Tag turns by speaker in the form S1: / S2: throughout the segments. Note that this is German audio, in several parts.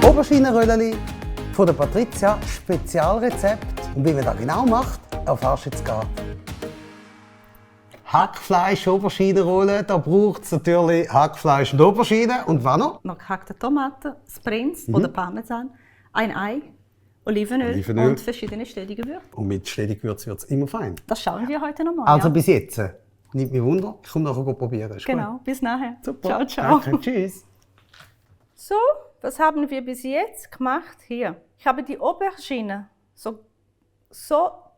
S1: Auberginenröllchen von der Patricia, Spezialrezept. Und wie man das genau macht, erfährst du jetzt gerade. Hackfleisch, Auberginenrollen, da braucht es natürlich Hackfleisch und Auberginen. Und was noch?
S2: Noch gehackte Tomaten, Sprints oder Parmesan, ein Ei, Olivenöl und verschiedene Ständige.
S1: Und mit Ständigewürz wird es immer fein.
S2: Das schauen wir heute nochmal.
S1: Also bis jetzt. Nicht mich wunder, ich komme nachher probieren. Ist
S2: genau,
S1: gut?
S2: bis nachher.
S1: Super.
S2: Ciao, ciao.
S1: Danke, tschüss.
S2: So, was haben wir bis jetzt gemacht? Hier. Ich habe die Aubergine so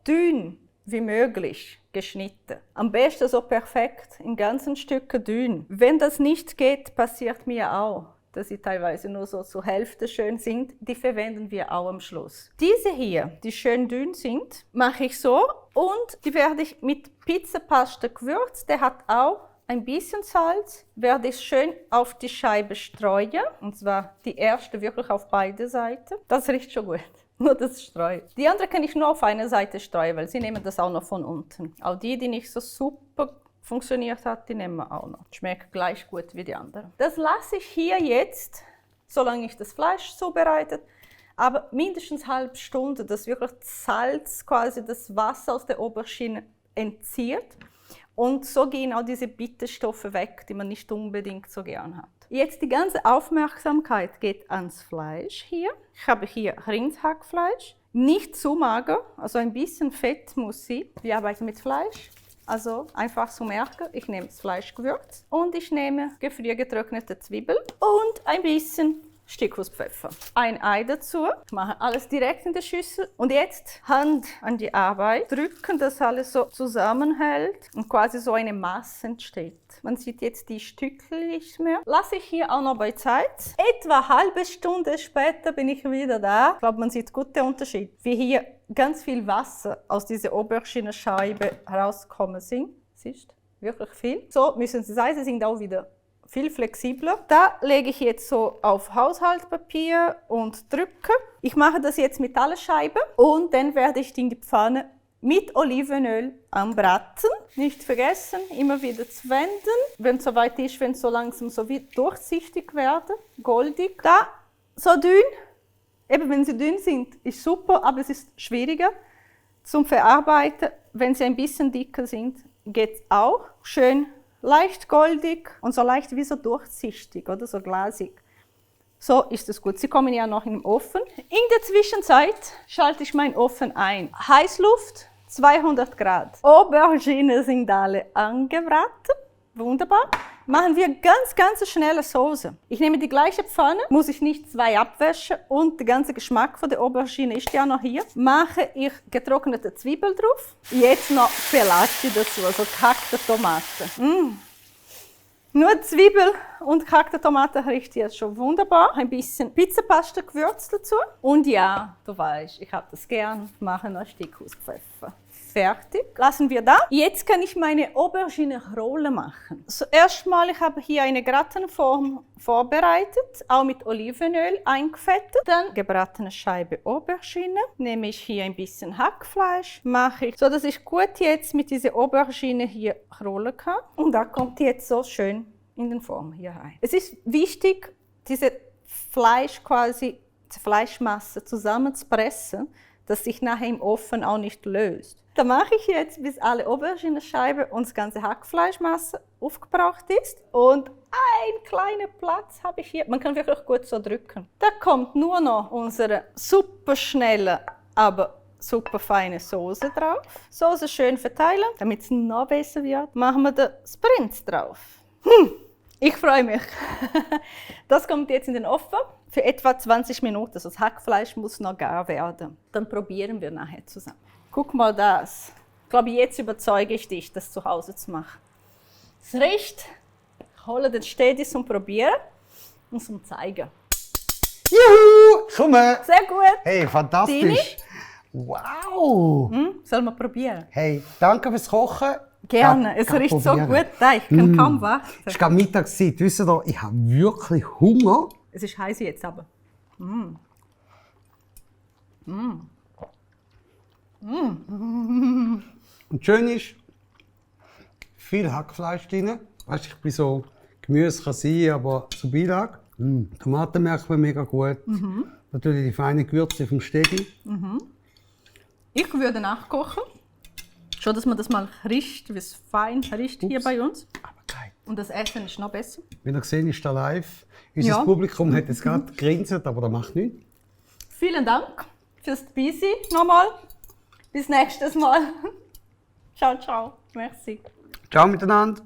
S2: dünn wie möglich geschnitten. Am besten so perfekt, in ganzen Stücken dünn. Wenn das nicht geht, passiert mir auch, dass sie teilweise nur so zur Hälfte schön sind. Die verwenden wir auch am Schluss. Diese hier, die schön dünn sind, mache ich so und die werde ich mit Pizzapasta gewürzt. Der hat auch ein bisschen Salz, werde ich schön auf die Scheibe streuen. Und zwar die erste wirklich auf beide Seiten. Das riecht schon gut. Nur das Streu. Die andere kann ich nur auf eine Seite streuen, weil sie nehmen das auch noch von unten. Auch die nicht so super funktioniert hat, die nehmen wir auch noch. Schmeckt gleich gut wie die anderen. Das lasse ich hier jetzt, solange ich das Fleisch zubereitet, aber mindestens eine halbe Stunde, dass wirklich das Salz quasi das Wasser aus der Aubergine entzieht. Und so gehen auch diese Bitterstoffe weg, die man nicht unbedingt so gern hat. Jetzt die ganze Aufmerksamkeit geht ans Fleisch hier. Ich habe hier Rindhackfleisch, nicht zu mager, also ein bisschen Fett muss sein. Wir arbeiten mit Fleisch, also einfach zu merken, ich nehme das Fleischgewürz und ich nehme gefriergetrocknete Zwiebeln und ein bisschen Stückhuspfeffer. Ein Ei dazu. Ich mache alles direkt in der Schüssel. Und jetzt Hand an die Arbeit. Drücken, dass alles so zusammenhält und quasi so eine Masse entsteht. Man sieht jetzt die Stückchen nicht mehr. Lasse ich hier auch noch bei Zeit. Etwa eine halbe Stunde später bin ich wieder da. Ich glaube, man sieht gut den Unterschied. Wie hier ganz viel Wasser aus dieser Aubergine-Scheibe herausgekommen sind. Siehst du? Wirklich viel. So müssen sie sein. Sie sind auch wieder viel flexibler. Da lege ich jetzt so auf Haushaltspapier und drücke. Ich mache das jetzt mit allen Scheiben und dann werde ich die in die Pfanne mit Olivenöl anbraten. Nicht vergessen, immer wieder zu wenden. Wenn es soweit ist, wenn es so langsam so wie durchsichtig werden, goldig. Da, so dünn. Eben, wenn sie dünn sind, ist super, aber es ist schwieriger zum Verarbeiten. Wenn sie ein bisschen dicker sind, geht es auch. Schön leicht goldig und so leicht wie so durchsichtig oder so glasig. So ist es gut. Sie kommen ja noch in den Ofen. In der Zwischenzeit schalte ich meinen Ofen ein. Heißluft, 200 Grad. Aubergine sind alle angebraten. Wunderbar. Machen wir ganz schnelle Soße. Ich nehme die gleiche Pfanne, muss ich nicht zwei abwaschen und der ganze Geschmack von der Aubergine ist ja noch hier. Mache ich getrocknete Zwiebeln drauf. Jetzt noch Pelati dazu, also gehackte Tomaten. Nur Zwiebel und gehackte Tomaten riecht jetzt schon wunderbar. Ein bisschen Pizzapasta Gewürz dazu. Und ja, du weißt, ich habe das gern. Mache noch Stückhuspfeffer. Fertig. Lassen wir da. Jetzt kann ich meine Aubergine-Rolle machen. Zuerst mal, ich habe hier eine Gratenform vorbereitet, auch mit Olivenöl eingefettet. Dann gebratene Scheibe Aubergine. Nehme ich hier ein bisschen Hackfleisch. Mache ich, so dass ich gut jetzt mit dieser Aubergine hier rollen kann. Und da kommt jetzt so schön in den Form hier rein. Es ist wichtig, diese Fleischmasse zusammenzupressen, dass sich nachher im Ofen auch nicht löst. Da mache ich jetzt, bis alle Aubergine-Scheibe und das ganze Hackfleischmasse aufgebraucht ist. Und einen kleinen Platz habe ich hier. Man kann wirklich gut so drücken. Da kommt nur noch unsere super schnelle, aber super feine Soße drauf. Soße schön verteilen, damit es noch besser wird. Machen wir den Sprints drauf. Ich freue mich. Das kommt jetzt in den Ofen für etwa 20 Minuten. Das Hackfleisch muss noch gar werden. Dann probieren wir nachher zusammen. Guck mal das. Ich glaube, jetzt überzeuge ich dich, das zu Hause zu machen. Es riecht. Ich hole den Städti zum Probieren und zum Zeigen.
S1: Juhu! Komm her!
S2: Sehr gut.
S1: Hey, fantastisch!
S2: Dini?
S1: Wow!
S2: Sollen wir probieren?
S1: Hey, danke fürs Kochen.
S2: Gerne. Es riecht so gut. Ich kann kaum warten.
S1: Es ist gerade Mittagszeit. Wisst ihr, ich habe wirklich Hunger.
S2: Es ist heiß jetzt aber.
S1: Und schön ist, viel Hackfleisch drin. Weißt, ich bin so, Gemüse kann sein, aber zur Beilage. Tomaten merkt man mega gut. Natürlich die feine Gewürze vom Stegi.
S2: Ich würde nachkochen. Schon, dass man das mal riecht, wie es fein riecht hier bei uns.
S1: Aber geil.
S2: Und das Essen ist noch besser.
S1: Wie ihr gesehen ist da live. Unser
S2: Ja.
S1: Publikum hat jetzt gerade gegrinset, aber das macht nichts.
S2: Vielen Dank fürs Dabeisein nochmal. Bis nächstes Mal. Ciao, ciao. Merci.
S1: Ciao miteinander.